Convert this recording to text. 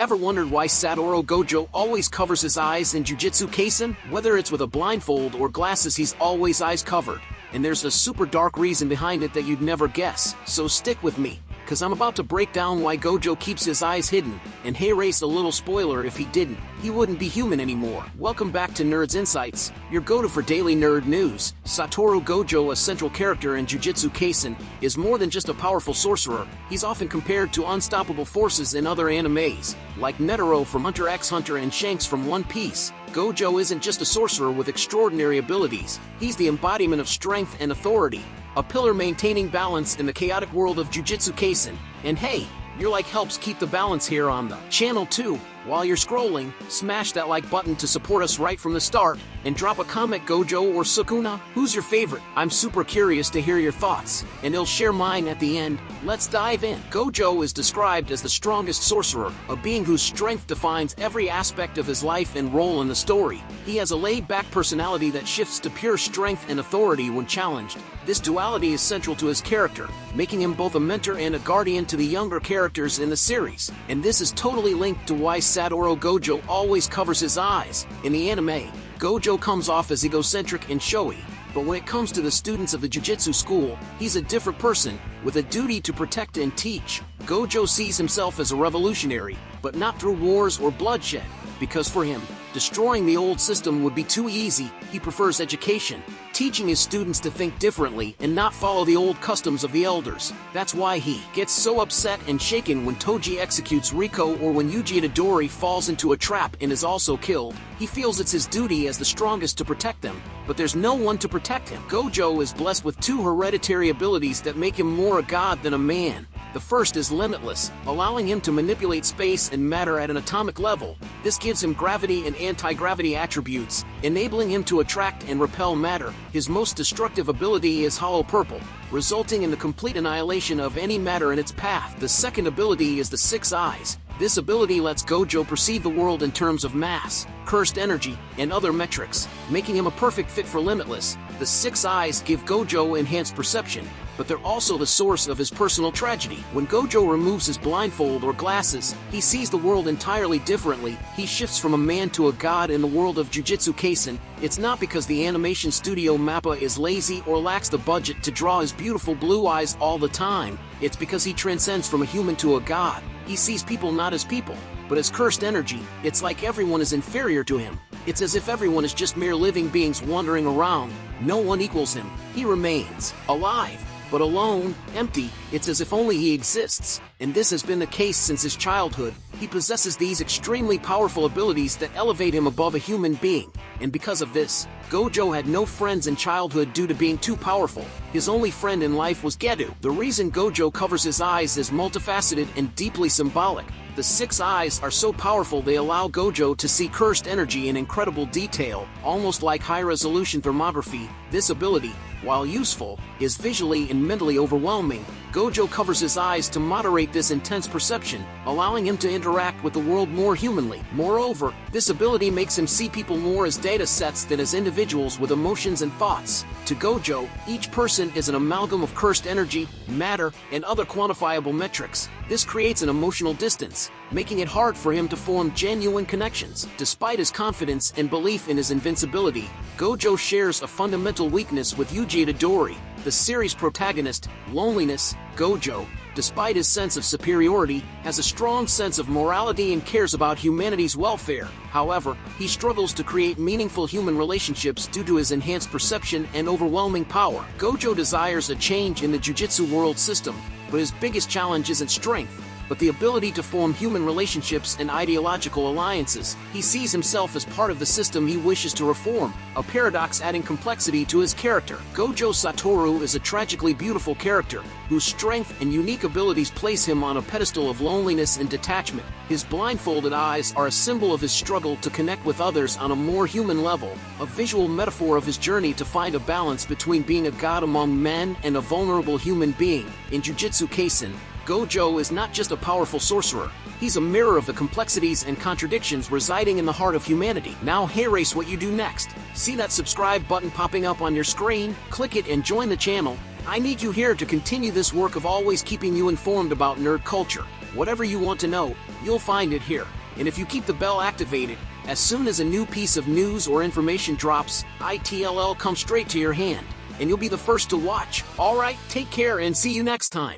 Ever wondered why Satoro Gojo always covers his eyes in Jujutsu Kaisen? Whether it's with a blindfold or glasses, he's always eyes covered. And there's a super dark reason behind it that you'd never guess. So stick with me, cause I'm about to break down why Gojo keeps his eyes hidden, and hey race, a little spoiler, if he didn't, he wouldn't be human anymore. Welcome back to Nerd's Insights, your go-to for daily nerd news. Satoro Gojo, a central character in Jujutsu Kaisen, is more than just a powerful sorcerer. He's often compared to unstoppable forces in other animes, like Netero from Hunter x Hunter and Shanks from One Piece. Gojo isn't just a sorcerer with extraordinary abilities, he's the embodiment of strength and authority, a pillar maintaining balance in the chaotic world of Jujutsu Kaisen. And hey, your like helps keep the balance here on the channel too. While you're scrolling, smash that like button to support us right from the start, and drop a comment, Gojo or Sukuna. Who's your favorite? I'm super curious to hear your thoughts, and I'll share mine at the end. Let's dive in. Gojo is described as the strongest sorcerer, a being whose strength defines every aspect of his life and role in the story. He has a laid-back personality that shifts to pure strength and authority when challenged. This duality is central to his character, making him both a mentor and a guardian to the younger characters in the series. And this is totally linked to why Satoro Gojo always covers his eyes. In the anime, Gojo comes off as egocentric and showy, but when it comes to the students of the Jujutsu school, he's a different person, with a duty to protect and teach. Gojo sees himself as a revolutionary, but not through wars or bloodshed, because for him, destroying the old system would be too easy. He prefers education, teaching his students to think differently and not follow the old customs of the elders. That's why he gets so upset and shaken when Toji executes Riko or when Yuji Itadori falls into a trap and is also killed. He feels it's his duty as the strongest to protect them, but there's no one to protect him. Gojo is blessed with two hereditary abilities that make him more a god than a man. The first is limitless, allowing him to manipulate space and matter at an atomic level. This gives him gravity and anti-gravity attributes, enabling him to attract and repel matter. His most destructive ability is Hollow Purple, resulting in the complete annihilation of any matter in its path. The second ability is the Six Eyes. This ability lets Gojo perceive the world in terms of mass, cursed energy, and other metrics, making him a perfect fit for Limitless. The Six Eyes give Gojo enhanced perception, but they're also the source of his personal tragedy. When Gojo removes his blindfold or glasses, he sees the world entirely differently. He shifts from a man to a god in the world of Jujutsu Kaisen. It's not because the animation studio Mappa is lazy or lacks the budget to draw his beautiful blue eyes all the time. It's because he transcends from a human to a god. He sees people not as people, but as cursed energy. It's like everyone is inferior to him. It's as if everyone is just mere living beings wandering around. No one equals him. He remains alive, but alone, empty. It's as if only he exists, and this has been the case since his childhood. He possesses these extremely powerful abilities that elevate him above a human being, and because of this, Gojo had no friends in childhood due to being too powerful. His only friend in life was Gedu. The reason Gojo covers his eyes is multifaceted and deeply symbolic. The Six Eyes are so powerful they allow Gojo to see cursed energy in incredible detail, almost like high-resolution thermography. This ability, while useful, is visually and mentally overwhelming. Gojo covers his eyes to moderate this intense perception, allowing him to interact with the world more humanly. Moreover, this ability makes him see people more as data sets than as individuals with emotions and thoughts. To Gojo, each person is an amalgam of cursed energy, matter, and other quantifiable metrics. This creates an emotional distance, making it hard for him to form genuine connections. Despite his confidence and belief in his invincibility, Gojo shares a fundamental weakness with Yuji Itadori, the series protagonist. Loneliness. Gojo, despite his sense of superiority, has a strong sense of morality and cares about humanity's welfare. However, he struggles to create meaningful human relationships due to his enhanced perception and overwhelming power. Gojo desires a change in the Jujutsu world system, but his biggest challenge isn't strength, but the ability to form human relationships and ideological alliances. He sees himself as part of the system he wishes to reform, a paradox adding complexity to his character. Gojo Satoru is a tragically beautiful character, whose strength and unique abilities place him on a pedestal of loneliness and detachment. His blindfolded eyes are a symbol of his struggle to connect with others on a more human level, a visual metaphor of his journey to find a balance between being a god among men and a vulnerable human being. In Jujutsu Kaisen, Gojo is not just a powerful sorcerer, he's a mirror of the complexities and contradictions residing in the heart of humanity. Now hey race, what you do next? See that subscribe button popping up on your screen? Click it and join the channel, I need you here to continue this work of always keeping you informed about nerd culture. Whatever you want to know, you'll find it here. And if you keep the bell activated, as soon as a new piece of news or information drops, ITLL comes straight to your hand, and you'll be the first to watch. Alright, take care and see you next time.